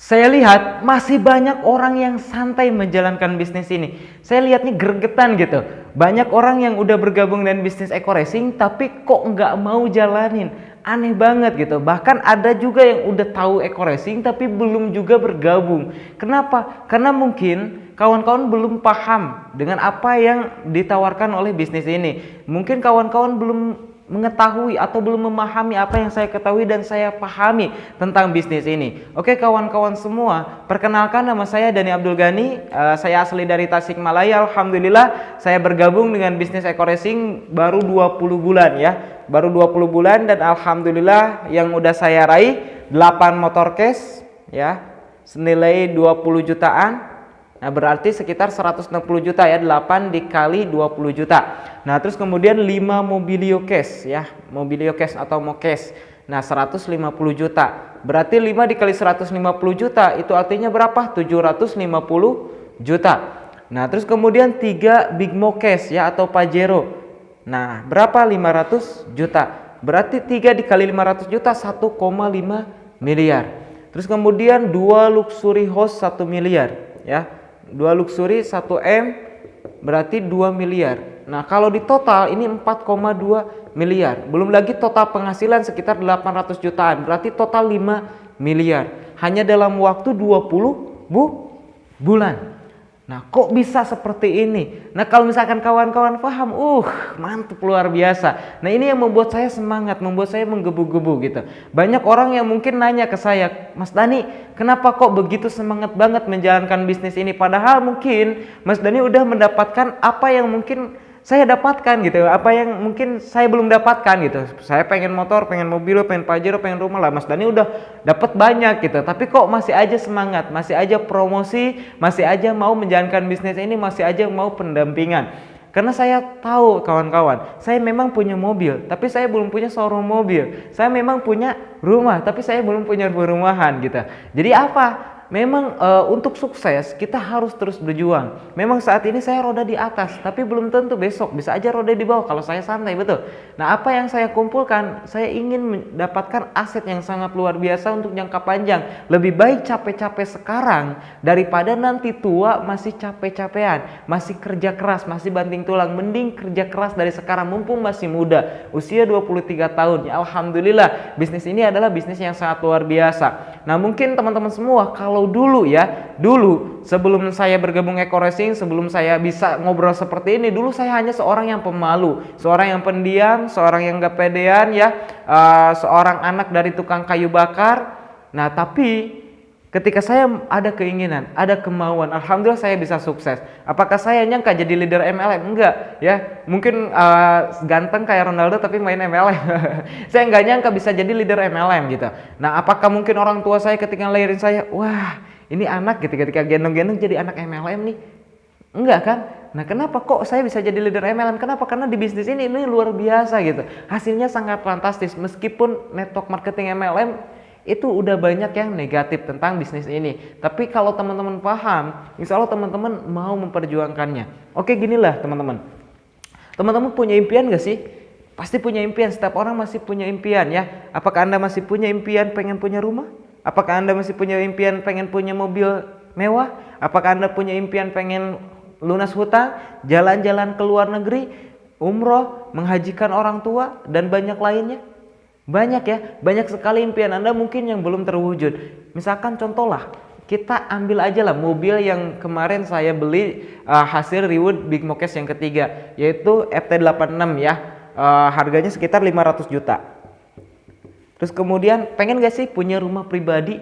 Saya lihat masih banyak orang yang santai menjalankan bisnis ini. Saya lihatnya gregetan gitu. Banyak orang yang udah bergabung dengan bisnis eco racing tapi kok nggak mau jalanin. Aneh banget gitu. Bahkan ada juga yang udah tahu eco racing tapi belum juga bergabung. Kenapa? Karena mungkin kawan-kawan belum paham dengan apa yang ditawarkan oleh bisnis ini. Mungkin kawan-kawan belum mengetahui atau belum memahami apa yang saya ketahui dan saya pahami tentang bisnis ini. Oke kawan-kawan semua, perkenalkan nama saya Dani Abdul Ghani. Saya asli dari Tasikmalaya. Alhamdulillah saya bergabung dengan bisnis eco racing baru 20 bulan ya. Baru 20 bulan dan alhamdulillah yang udah saya raih 8 motor case ya, senilai 20 jutaan. Nah berarti sekitar 160 juta ya, 8 dikali 20 juta. Nah terus kemudian 5 mobilio cash ya, mobilio cash atau moccash. Nah 150 juta. Berarti 5 dikali 150 juta itu artinya berapa? 750 juta. Nah terus kemudian 3 big moccash ya atau Pajero. Nah berapa? 500 juta. Berarti 3 dikali 500 juta 1,5 miliar. Terus kemudian 2 luxury house 1 miliar ya. 2 luxury 1 M berarti 2 miliar. Nah kalau di total ini 4,2 miliar. Belum lagi total penghasilan sekitar 800 jutaan. Berarti total 5 miliar. Hanya dalam waktu 20 bulan. Nah kok bisa seperti ini? Nah kalau misalkan kawan-kawan paham, mantap luar biasa. Nah ini yang membuat saya semangat, membuat saya menggebu-gebu gitu. Banyak orang yang mungkin nanya ke saya, Mas Dani, kenapa kok begitu semangat banget menjalankan bisnis ini? Padahal mungkin Mas Dani udah mendapatkan apa yang mungkin saya dapatkan gitu, apa yang mungkin saya belum dapatkan gitu. Saya pengen motor, pengen mobil, pengen Pajero, pengen rumah lah. Mas Dani udah dapat banyak gitu, tapi kok masih aja semangat, masih aja promosi, masih aja mau menjalankan bisnis ini, masih aja mau pendampingan. Karena saya tahu kawan-kawan, saya memang punya mobil, tapi saya belum punya showroom mobil. Saya memang punya rumah, tapi saya belum punya perumahan gitu. Jadi apa? Memang untuk sukses kita harus terus berjuang. Memang saat ini saya roda di atas, tapi belum tentu besok bisa aja roda di bawah kalau saya santai, betul. Nah apa yang saya kumpulkan, saya ingin mendapatkan aset yang sangat luar biasa untuk jangka panjang. Lebih baik capek-capek sekarang daripada nanti tua masih capek-capean, masih kerja keras, masih banting tulang. Mending kerja keras dari sekarang mumpung masih muda, usia 23 tahun. Ya alhamdulillah bisnis ini adalah bisnis yang sangat luar biasa. Nah mungkin teman-teman semua kalau dulu sebelum saya bergabung eco racing, sebelum saya bisa ngobrol seperti ini, dulu saya hanya seorang yang pemalu, seorang yang pendiam, seorang yang gak pedean ya, seorang anak dari tukang kayu bakar. Nah tapi ketika saya ada keinginan, ada kemauan, alhamdulillah saya bisa sukses. Apakah saya nyangka jadi leader MLM? Enggak ya, mungkin ganteng kayak Ronaldo tapi main MLM. Saya nggak nyangka bisa jadi leader MLM gitu. Nah apakah mungkin orang tua saya ketika ngelahirin saya, wah ini anak gitu, ketika gendong-gendong jadi anak MLM nih? Enggak kan? Nah kenapa kok saya bisa jadi leader MLM? Kenapa? Karena di bisnis ini luar biasa gitu. Hasilnya sangat fantastis meskipun network marketing MLM itu udah banyak yang negatif tentang bisnis ini. Tapi kalau teman-teman paham, insya Allah teman-teman mau memperjuangkannya. Oke ginilah teman-teman. Teman-teman punya impian gak sih? Pasti punya impian, setiap orang masih punya impian ya. Apakah Anda masih punya impian pengen punya rumah? Apakah Anda masih punya impian pengen punya mobil mewah? Apakah Anda punya impian pengen lunas hutang, jalan-jalan ke luar negeri, umroh, menghajikan orang tua, dan banyak lainnya? Banyak ya, banyak sekali impian Anda mungkin yang belum terwujud. Misalkan contohlah, kita ambil aja lah mobil yang kemarin saya beli hasil reward Big Moccash yang ketiga, yaitu FT86 ya, harganya sekitar 500 juta. Terus kemudian pengen gak sih punya rumah pribadi?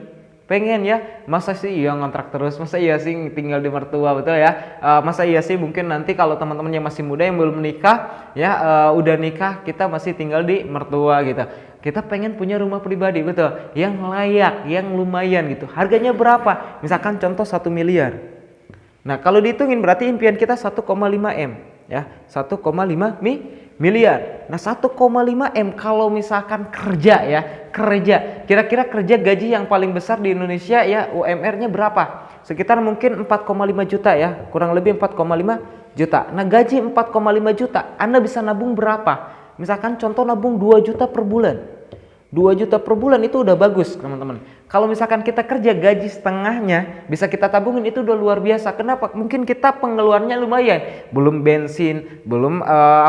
Pengen ya, masa sih iya ngontrak terus, masa iya sih tinggal di mertua, betul ya. Masa iya sih mungkin nanti kalau teman-teman yang masih muda yang belum menikah ya, udah nikah kita masih tinggal di mertua gitu. Kita pengen punya rumah pribadi, betul, yang layak, yang lumayan gitu. Harganya berapa? Misalkan contoh 1 miliar. Nah kalau dihitungin berarti impian kita 1,5 M ya, 1,5 miliar. Nah 1,5 M kalau misalkan kerja ya, kira-kira kerja gaji yang paling besar di Indonesia ya, UMR-nya berapa? Sekitar mungkin 4,5 juta ya, kurang lebih 4,5 juta. Nah gaji 4,5 juta, Anda bisa nabung berapa? Misalkan contoh nabung 2 juta per bulan. 2 juta per bulan itu udah bagus teman-teman. Kalau misalkan kita kerja gaji setengahnya bisa kita tabungin, itu udah luar biasa. Kenapa? Mungkin kita pengeluarannya lumayan, belum bensin, belum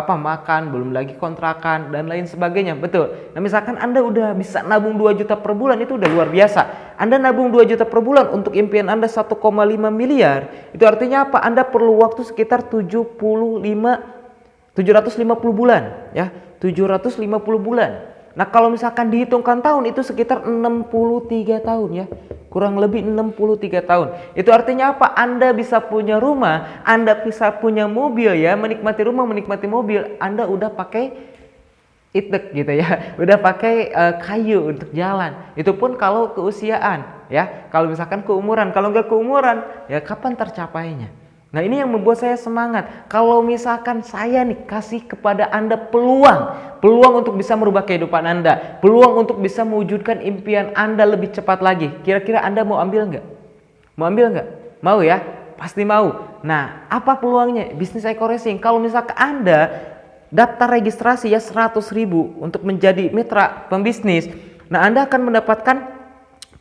makan, belum lagi kontrakan dan lain sebagainya. Betul. Nah, misalkan Anda udah bisa nabung 2 juta per bulan, itu udah luar biasa. Anda nabung 2 juta per bulan untuk impian Anda 1,5 miliar. Itu artinya apa? Anda perlu waktu sekitar 750 bulan, ya. 750 bulan. Nah, kalau misalkan dihitungkan tahun itu sekitar 63 tahun, ya. Kurang lebih 63 tahun. Itu artinya apa? Anda bisa punya rumah, Anda bisa punya mobil, ya, menikmati rumah, menikmati mobil. Anda udah pakai itek gitu, ya. Udah pakai kayu untuk jalan. Itu pun kalau keusiaan, ya. Kalau misalkan keumuran, kalau nggak keumuran, ya kapan tercapainya? Nah, ini yang membuat saya semangat. Kalau misalkan saya nih kasih kepada Anda peluang untuk bisa merubah kehidupan Anda, peluang untuk bisa mewujudkan impian Anda lebih cepat lagi. Kira-kira Anda mau ambil nggak? Mau ambil nggak? Mau, ya? Pasti mau. Nah, apa peluangnya? Bisnis Eko Racing. Kalau misalkan Anda daftar registrasi, ya, 100.000 untuk menjadi mitra pembisnis. Nah, Anda akan mendapatkan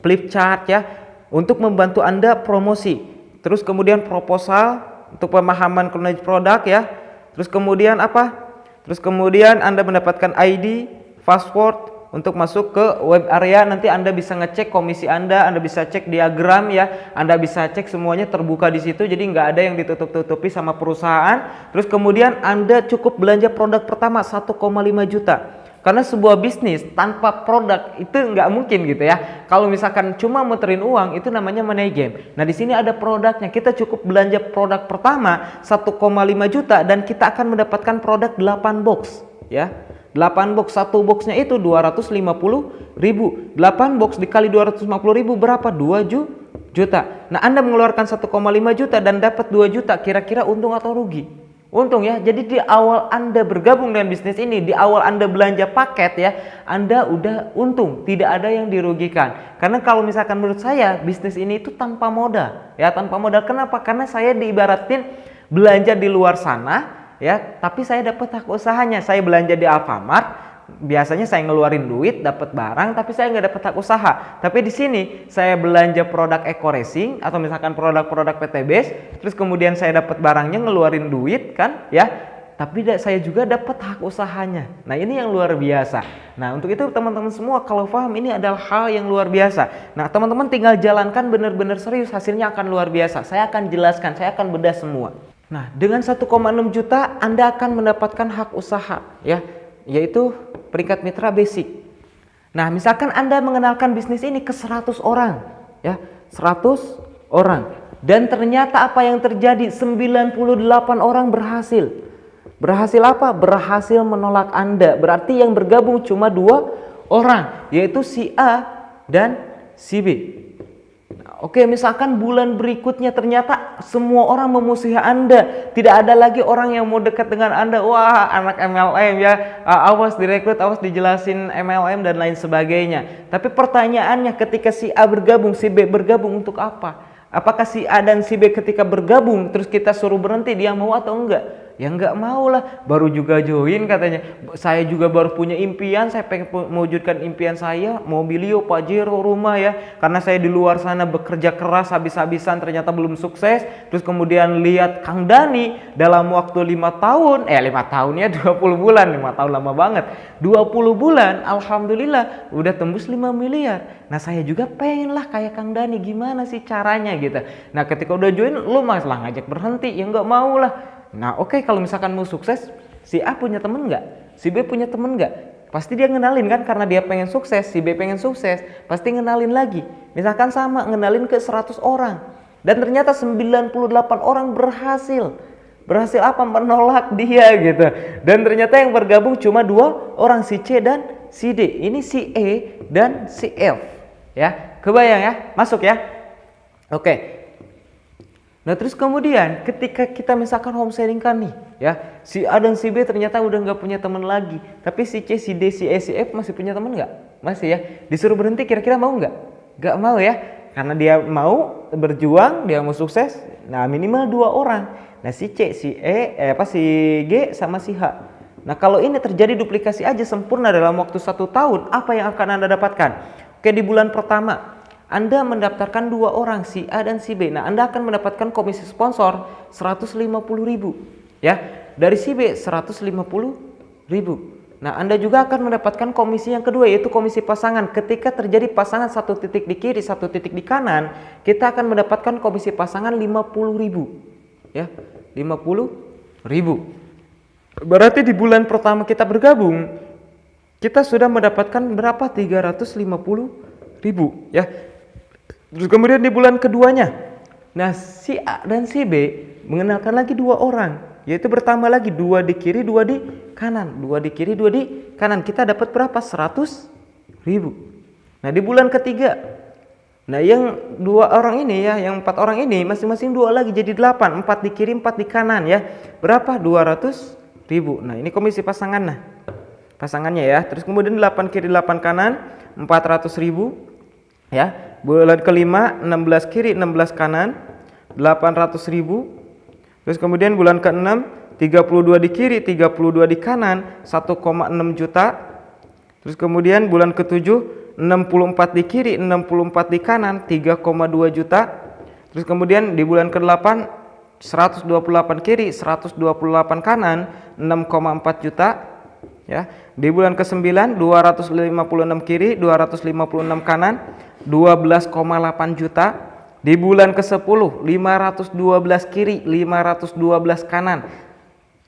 flip chart, ya, untuk membantu Anda promosi. Terus kemudian proposal untuk pemahaman knowledge produk, ya. Terus kemudian apa? Terus kemudian Anda mendapatkan ID, password untuk masuk ke web area. Nanti Anda bisa ngecek komisi Anda bisa cek diagram, ya. Anda bisa cek semuanya terbuka di situ. Jadi nggak ada yang ditutup-tutupi sama perusahaan. Terus kemudian Anda cukup belanja produk pertama 1,5 juta. Karena sebuah bisnis tanpa produk itu nggak mungkin gitu, ya. Kalau misalkan cuma muterin uang itu namanya money game. Nah, di sini ada produknya. Kita cukup belanja produk pertama 1,5 juta dan kita akan mendapatkan produk 8 box, ya. 8 box, satu boxnya itu 250.000. 8 box dikali 250.000 berapa? 2 juta. Nah, Anda mengeluarkan 1,5 juta dan dapat 2 juta. Kira-kira untung atau rugi? Untung, ya. Jadi di awal Anda bergabung dengan bisnis ini, di awal Anda belanja paket, ya, Anda udah untung, tidak ada yang dirugikan. Karena kalau misalkan menurut saya bisnis ini itu tanpa modal, ya, tanpa modal. Kenapa? Karena saya diibaratin belanja di luar sana, ya, tapi saya dapat hak usahanya. Saya belanja di Alfamart, biasanya saya ngeluarin duit dapat barang tapi saya nggak dapat hak usaha. Tapi di sini saya belanja produk Eko Racing atau misalkan produk-produk PTBS, terus kemudian saya dapat barangnya, ngeluarin duit kan, ya, tapi saya juga dapat hak usahanya. Nah, ini yang luar biasa. Nah, untuk itu teman-teman semua kalau paham ini adalah hal yang luar biasa. Nah, teman-teman tinggal jalankan benar-benar serius, hasilnya akan luar biasa. Saya akan jelaskan, saya akan bedah semua. Nah, dengan 1,6 juta Anda akan mendapatkan hak usaha, ya, yaitu peringkat mitra basic. Nah, misalkan Anda mengenalkan bisnis ini ke 100 orang, ya, 100 orang. Dan ternyata apa yang terjadi? 98 orang berhasil. Berhasil apa? Berhasil menolak Anda. Berarti yang bergabung cuma 2 orang, yaitu si A dan si B. Oke, misalkan bulan berikutnya ternyata semua orang memusuhi Anda. Tidak ada lagi orang yang mau dekat dengan Anda. Wah, anak MLM, ya. Awas direkrut, awas dijelasin MLM dan lain sebagainya. Tapi pertanyaannya, ketika si A bergabung, si B bergabung untuk apa? Apakah si A dan si B ketika bergabung terus kita suruh berhenti, dia mau atau enggak? Ya enggak mau lah, baru juga join katanya. Saya juga baru punya impian, saya pengen mewujudkan impian saya, mobilio, Pajero, rumah, ya. Karena saya di luar sana bekerja keras habis-habisan ternyata belum sukses. Terus kemudian lihat Kang Dani dalam waktu 5 tahun, 5 tahun ya 20 bulan, 5 tahun lama banget. 20 bulan, alhamdulillah udah tembus 5 miliar. Nah, saya juga pengen lah kayak Kang Dani, gimana sih caranya gitu. Nah, ketika udah join, lu masalah ngajak berhenti, ya enggak mau lah. Nah, oke, kalau misalkan mau sukses, si A punya temen nggak? Si B punya temen nggak? Pasti dia ngenalin kan, karena dia pengen sukses, si B pengen sukses, pasti ngenalin lagi. Misalkan sama, ngenalin ke 100 orang. Dan ternyata 98 orang berhasil. Berhasil apa? Menolak dia gitu. Dan ternyata yang bergabung cuma 2 orang, si C dan si D. Ini si E dan si F. Ya, kebayang ya? Masuk ya? Oke. Nah, terus kemudian ketika kita misalkan homesharing kan nih, ya, si A dan si B ternyata udah nggak punya teman lagi, tapi si C, si D, si E, si F masih punya teman nggak? Masih, ya. Disuruh berhenti kira-kira mau nggak? Nggak mau, ya, karena dia mau berjuang, dia mau sukses. Nah, minimal 2 orang. Nah, si C, si E, si G sama si H. Nah, kalau ini terjadi duplikasi aja sempurna dalam waktu 1 tahun, apa yang akan Anda dapatkan? Oke, di bulan pertama Anda mendaftarkan 2 orang, si A dan si B. Nah, Anda akan mendapatkan komisi sponsor 150.000 ya. Dari si B 150.000. Nah, Anda juga akan mendapatkan komisi yang kedua, yaitu komisi pasangan. Ketika terjadi pasangan 1 titik di kiri, 1 titik di kanan, kita akan mendapatkan komisi pasangan 50.000 ya. 50.000. Berarti di bulan pertama kita bergabung, kita sudah mendapatkan berapa? 350.000 ya. Terus kemudian di bulan keduanya, nah si A dan si B mengenalkan lagi 2 orang, yaitu bertambah lagi 2 di kiri, 2 di kanan, 2 di kiri, 2 di kanan. Kita dapat berapa? 100.000. Nah, di bulan ketiga, nah yang 2 orang ini ya, yang 4 orang ini masing-masing 2 lagi jadi 8, 4 di kiri, 4 di kanan ya. Berapa? 200.000. Nah, ini komisi pasangan. Nah, pasangannya ya. Terus kemudian 8 kiri, 8 kanan, 400.000 ya. Bulan kelima 16 kiri, 16 kanan, 800.000. Terus kemudian bulan ke-6 32 di kiri, 32 di kanan, 1,6 juta. Terus kemudian bulan ke-7 64 di kiri, 64 di kanan, 3,2 juta. Terus kemudian di bulan ke-8 128 kiri, 128 kanan, 6,4 juta ya. Di bulan ke-9 256 kiri, 256 kanan, 12,8 juta. Di bulan ke-10 512 kiri, 512 kanan,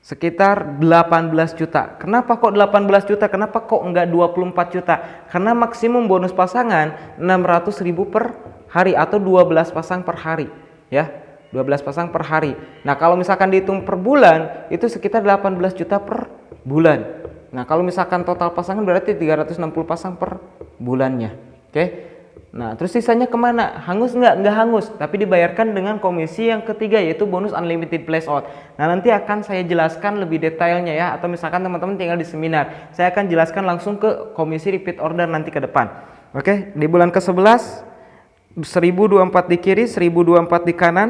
sekitar 18 juta. Kenapa kok 18 juta? Kenapa kok enggak 24 juta? Karena maksimum bonus pasangan 600.000 per hari atau 12 pasang per hari ya. 12 pasang per hari. Nah, kalau misalkan dihitung per bulan itu sekitar 18 juta per bulan. Nah, kalau misalkan total pasangan berarti 360 pasang per bulannya. Oke. Nah, terus sisanya kemana? Hangus nggak? Nggak hangus, tapi dibayarkan dengan komisi yang ketiga, yaitu bonus unlimited place out. Nah, nanti akan saya jelaskan lebih detailnya ya, atau misalkan teman-teman tinggal di seminar, saya akan jelaskan langsung ke komisi repeat order nanti ke depan. Oke, di bulan ke-11 1024 di kiri, 1024 di kanan,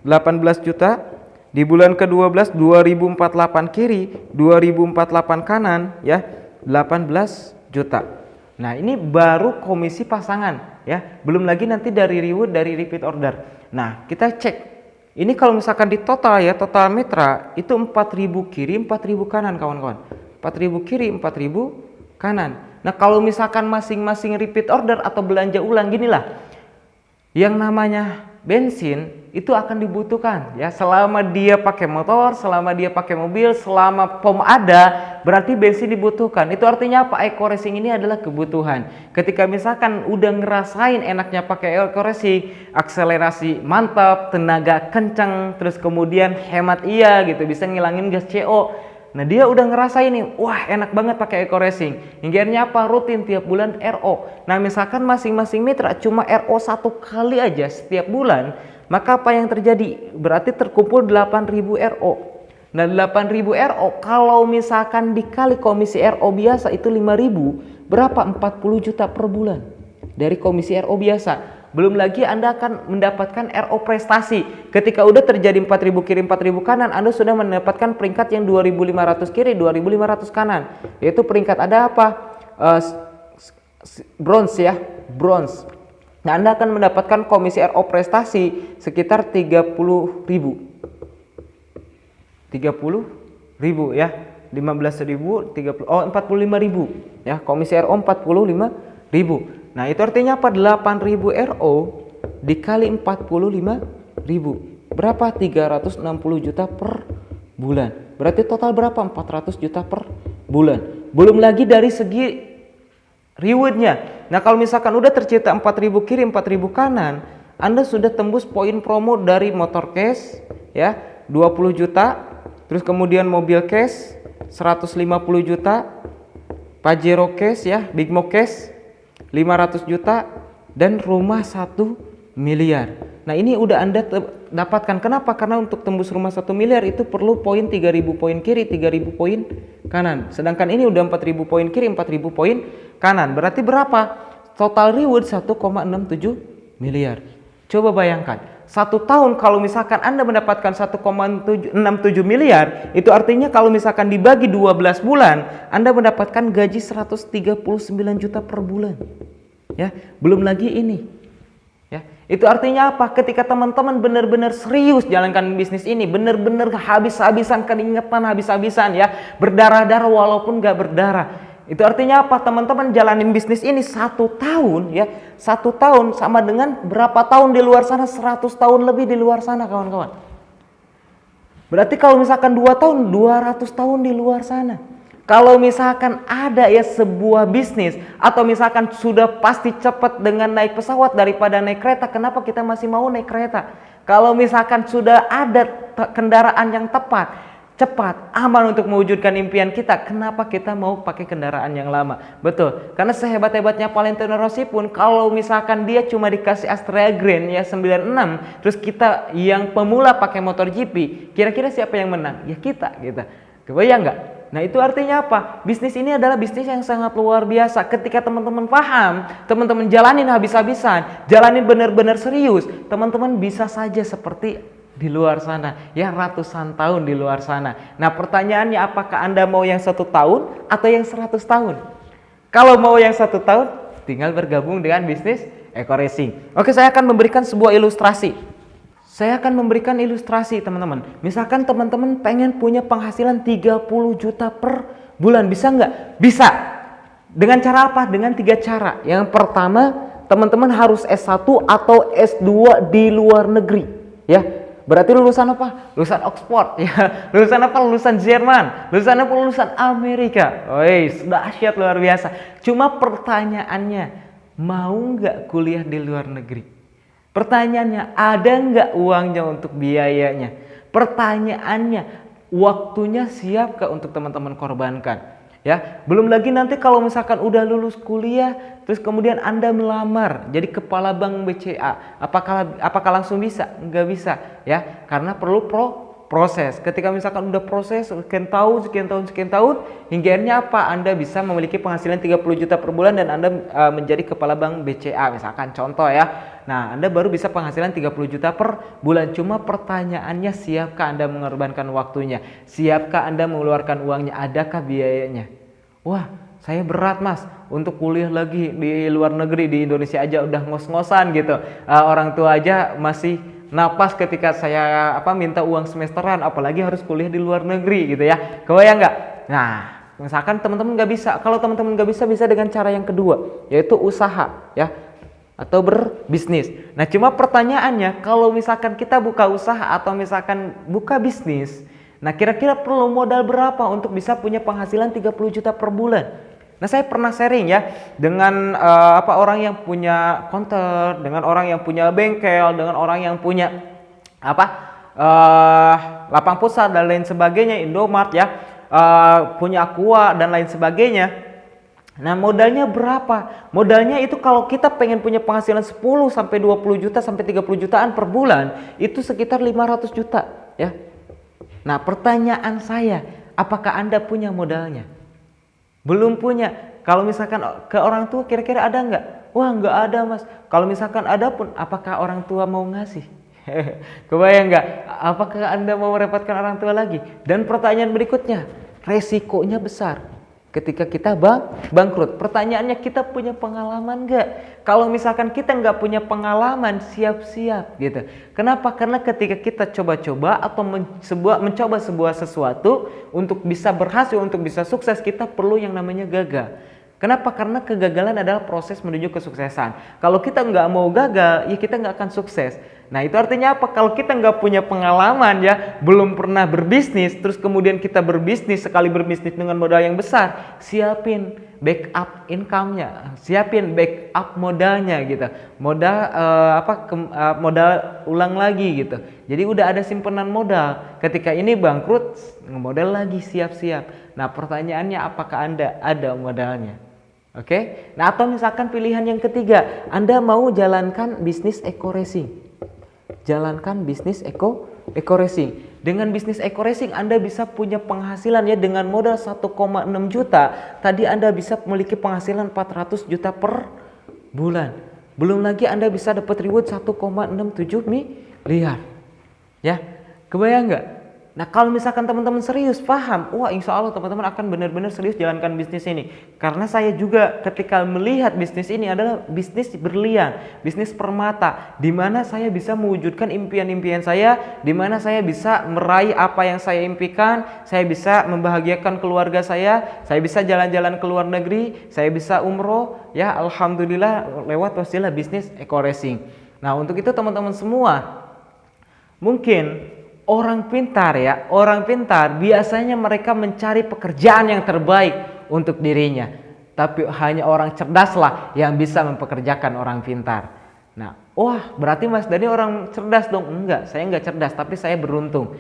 18 juta. Di bulan ke-12 2048 kiri, 2048 kanan ya, 18 juta. Nah, ini baru komisi pasangan ya. Belum lagi nanti dari reward dari repeat order. Nah, kita cek. Ini kalau misalkan di total ya, total mitra itu 4.000 kiri, 4.000 kanan kawan-kawan. 4.000 kiri, 4.000 kanan. Nah, kalau misalkan masing-masing repeat order atau belanja ulang ginilah. Yang namanya bensin itu akan dibutuhkan ya, selama dia pakai motor, selama dia pakai mobil, selama pom ada, berarti bensin dibutuhkan. Itu artinya apa? Eco Racing ini adalah kebutuhan. Ketika misalkan udah ngerasain enaknya pakai Eco Racing, akselerasi mantap, tenaga kencang, terus kemudian hemat iya gitu, bisa ngilangin gas CO. Nah, dia udah ngerasain nih, wah enak banget pakai Eco Racing. Hingga apa? Rutin tiap bulan RO. Nah, misalkan masing-masing mitra cuma RO 1 kali aja setiap bulan, maka apa yang terjadi? Berarti terkumpul 8.000 RO. Nah, 8.000 RO kalau misalkan dikali komisi RO biasa itu 5.000, berapa? 40 juta per bulan dari komisi RO biasa. Belum lagi Anda akan mendapatkan RO prestasi. Ketika udah terjadi 4.000 kiri, 4.000 kanan, Anda sudah mendapatkan peringkat yang 2.500 kiri, 2.500 kanan. Yaitu peringkat ada apa? Bronze ya, bronze. Nah, Anda akan mendapatkan komisi RO prestasi sekitar 30.000. 30.000 ya. 15.000, 45.000 ya. Komisi RO 45.000. Nah, itu artinya apa? 8.000 RO dikali 45.000. Berapa? 360 juta per bulan. Berarti total berapa? 400 juta per bulan. Belum lagi dari segi rewardnya. Nah, kalau misalkan udah tercipta 4.000 kiri, 4.000 kanan, Anda sudah tembus poin promo dari motor cash ya, 20 juta. Terus kemudian mobil cash 150 juta. Pajero cash ya, Bigmo cash 500 juta dan rumah 1 miliar. Nah, ini udah Anda dapatkan. Kenapa? Karena untuk tembus rumah 1 miliar itu perlu poin 3.000 poin kiri, 3.000 poin kanan. Sedangkan ini udah 4.000 poin kiri, 4.000 poin kanan. Berarti berapa? Total reward 1,67 miliar. Coba bayangkan, 1 tahun kalau misalkan Anda mendapatkan 1,67 miliar, itu artinya kalau misalkan dibagi 12 bulan, Anda mendapatkan gaji 139 juta per bulan. Ya, belum lagi ini. Itu artinya apa? Ketika teman-teman benar-benar serius jalankan bisnis ini, benar-benar habis-habisan keringetan, habis-habisan ya, berdarah-darah walaupun gak berdarah. Itu artinya apa? Teman-teman jalanin bisnis ini 1 tahun ya, 1 tahun sama dengan berapa tahun di luar sana? 100 tahun lebih di luar sana, kawan-kawan. Berarti kalau misalkan 2 tahun, 200 tahun di luar sana. Kalau misalkan ada ya sebuah bisnis atau misalkan sudah pasti cepat dengan naik pesawat daripada naik kereta, kenapa kita masih mau naik kereta? Kalau misalkan sudah ada kendaraan yang tepat, cepat, aman untuk mewujudkan impian kita, kenapa kita mau pakai kendaraan yang lama? Betul, karena sehebat-hebatnya Valentino Rossi pun kalau misalkan dia cuma dikasih Astrea Green ya 96, terus kita yang pemula pakai motor GP, kira-kira siapa yang menang? Ya kita gitu. Kebayang nggak? Nah itu artinya apa? Bisnis ini adalah bisnis yang sangat luar biasa. Ketika teman-teman paham, teman-teman jalanin habis-habisan, jalanin benar-benar serius, teman-teman bisa saja seperti di luar sana, ya ratusan tahun di luar sana. Nah pertanyaannya, apakah Anda mau yang 1 tahun atau yang 100 tahun? Kalau mau yang 1 tahun, tinggal bergabung dengan bisnis Eko Racing. Oke, saya akan memberikan sebuah ilustrasi. Saya akan memberikan ilustrasi teman-teman. Misalkan teman-teman pengen punya penghasilan 30 juta per bulan, bisa nggak? Bisa. Dengan cara apa? Dengan 3 cara. Yang pertama, teman-teman harus S1 atau S2 di luar negeri. Ya, berarti lulusan apa? Lulusan Oxford. Ya, lulusan apa? Lulusan Jerman. Lulusan apa? Lulusan Amerika. Woi, dahsyat luar biasa. Cuma pertanyaannya, mau nggak kuliah di luar negeri? Pertanyaannya, ada nggak uangnya untuk biayanya? Pertanyaannya, waktunya siap nggak untuk teman-teman korbankan? Ya, belum lagi nanti kalau misalkan udah lulus kuliah, terus kemudian Anda melamar jadi kepala bank BCA, apakah langsung bisa? Nggak bisa, ya, karena perlu proses. Ketika misalkan udah proses sekian tahun, hingga akhirnya apa? Anda bisa memiliki penghasilan 30 juta per bulan dan Anda menjadi kepala bank BCA misalkan, contoh ya. Nah, Anda baru bisa penghasilan 30 juta per bulan. Cuma pertanyaannya, siapkah Anda mengorbankan waktunya? Siapkah Anda mengeluarkan uangnya? Adakah biayanya? Wah, saya berat mas untuk kuliah lagi di luar negeri, di Indonesia aja udah ngos-ngosan gitu. Orang tua aja masih napas ketika saya minta uang semesteran, apalagi harus kuliah di luar negeri gitu ya. Kebayang nggak? Nah, misalkan teman-teman nggak bisa. Kalau teman-teman nggak bisa, bisa dengan cara yang kedua, yaitu usaha ya, atau berbisnis. Nah, cuma pertanyaannya, kalau misalkan kita buka usaha atau misalkan buka bisnis, nah kira-kira perlu modal berapa untuk bisa punya penghasilan 30 juta per bulan? Nah, saya pernah sharing ya dengan orang yang punya counter, dengan orang yang punya bengkel, dengan orang yang punya lapang pusat dan lain sebagainya, Indomart ya, punya Aqua dan lain sebagainya. Nah, modalnya berapa? Modalnya itu kalau kita pengen punya penghasilan 10 sampai 20 juta sampai 30 jutaan per bulan, itu sekitar 500 juta ya. Nah, pertanyaan saya, apakah Anda punya modalnya? Belum punya. Kalau misalkan ke orang tua kira-kira ada nggak? Wah, nggak ada mas. Kalau misalkan ada pun, apakah orang tua mau ngasih? Kebayang nggak? Apakah Anda mau merepotkan orang tua lagi? Dan pertanyaan berikutnya, resikonya besar ketika kita bangkrut. Pertanyaannya, kita punya pengalaman nggak? Kalau misalkan kita nggak punya pengalaman, siap-siap gitu. Kenapa? Karena ketika kita coba-coba atau mencoba sebuah sesuatu untuk bisa berhasil, untuk bisa sukses, kita perlu yang namanya gagal. Kenapa? Karena kegagalan adalah proses menuju kesuksesan. Kalau kita nggak mau gagal, ya kita nggak akan sukses. Nah, itu artinya apa? Kalau kita nggak punya pengalaman ya, belum pernah berbisnis, terus kemudian kita berbisnis, sekali berbisnis dengan modal yang besar, siapin backup income-nya, siapin backup modalnya gitu. Modal ulang lagi gitu. Jadi udah ada simpanan modal. Ketika ini bangkrut, ngemodal lagi, siap-siap. Nah, pertanyaannya, apakah Anda ada modalnya? Oke. Nah, atau misalkan pilihan yang ketiga, Anda mau jalankan bisnis Eko Racing. Jalankan bisnis Eko Racing. Dengan bisnis Eko Racing Anda bisa punya penghasilan ya, dengan modal 1,6 juta. Tadi Anda bisa memiliki penghasilan 400 juta per bulan. Belum lagi Anda bisa dapat reward 1,67 miliar. Ya, kebayang nggak? Nah, kalau misalkan teman-teman serius, paham, wah insya Allah teman-teman akan benar-benar serius jalankan bisnis ini. Karena saya juga ketika melihat bisnis ini adalah bisnis berlian, bisnis permata, di mana saya bisa mewujudkan impian-impian saya, di mana saya bisa meraih apa yang saya impikan, saya bisa membahagiakan keluarga saya bisa jalan-jalan ke luar negeri, saya bisa umroh, ya alhamdulillah lewat wasilah bisnis Eko Racing. Nah, untuk itu teman-teman semua, mungkin orang pintar biasanya mereka mencari pekerjaan yang terbaik untuk dirinya. Tapi hanya orang cerdas lah yang bisa mempekerjakan orang pintar. Nah, wah berarti Mas Dani orang cerdas dong. Enggak, saya enggak cerdas, tapi saya beruntung.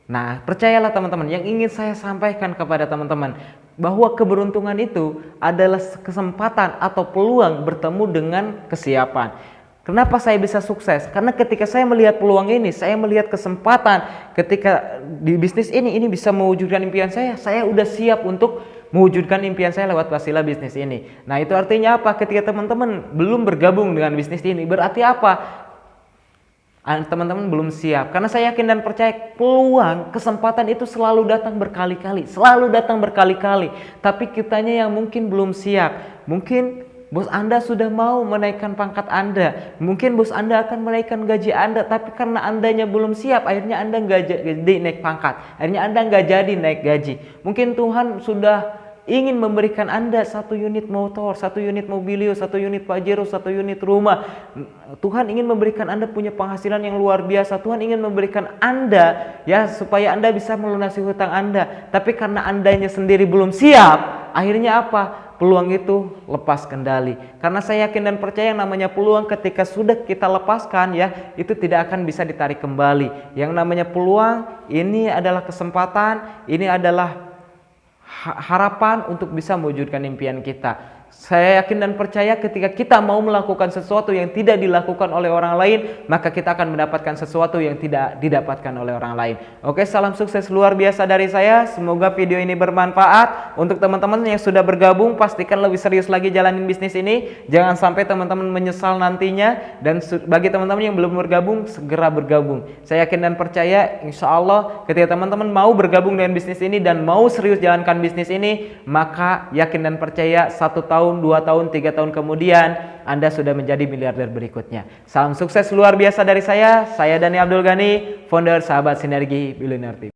Nah, percayalah teman-teman, yang ingin saya sampaikan kepada teman-teman, bahwa keberuntungan itu adalah kesempatan atau peluang bertemu dengan kesiapan. Kenapa saya bisa sukses? Karena ketika saya melihat peluang ini, saya melihat kesempatan ketika di bisnis ini bisa mewujudkan impian saya udah siap untuk mewujudkan impian saya lewat wasilah bisnis ini. Nah, itu artinya apa? Ketika teman-teman belum bergabung dengan bisnis ini, berarti apa? Teman-teman belum siap. Karena saya yakin dan percaya peluang, kesempatan itu selalu datang berkali-kali, tapi kitanya yang mungkin belum siap. Mungkin bos Anda sudah mau menaikkan pangkat Anda, mungkin bos Anda akan menaikkan gaji Anda, tapi karena Andanya belum siap, akhirnya Anda nggak jadi naik pangkat, akhirnya Anda nggak jadi naik gaji. Mungkin Tuhan sudah ingin memberikan Anda 1 unit motor, 1 unit mobilio, 1 unit Pajero, 1 unit rumah. Tuhan ingin memberikan Anda punya penghasilan yang luar biasa. Tuhan ingin memberikan Anda ya supaya Anda bisa melunasi hutang Anda. Tapi karena Andanya sendiri belum siap, akhirnya apa? Peluang itu lepas kendali. Karena saya yakin dan percaya yang namanya peluang ketika sudah kita lepaskan ya, itu tidak akan bisa ditarik kembali. Yang namanya peluang ini adalah kesempatan, ini adalah harapan untuk bisa mewujudkan impian kita. Saya yakin dan percaya ketika kita mau melakukan sesuatu yang tidak dilakukan oleh orang lain, maka kita akan mendapatkan sesuatu yang tidak didapatkan oleh orang lain. Oke, salam sukses luar biasa dari saya. Semoga video ini bermanfaat. Untuk teman-teman yang sudah bergabung, pastikan lebih serius lagi jalanin bisnis ini. Jangan sampai teman-teman menyesal nantinya. Dan bagi teman-teman yang belum bergabung, segera bergabung. Saya yakin dan percaya, insya Allah ketika teman-teman mau bergabung dengan bisnis ini dan mau serius jalankan bisnis ini, maka yakin dan percaya 1 tahun, 2 tahun, 3 tahun kemudian Anda sudah menjadi miliarder berikutnya. Salam sukses luar biasa dari saya Dani Abdul Ghani, founder Sahabat Sinergi Billionaire Team.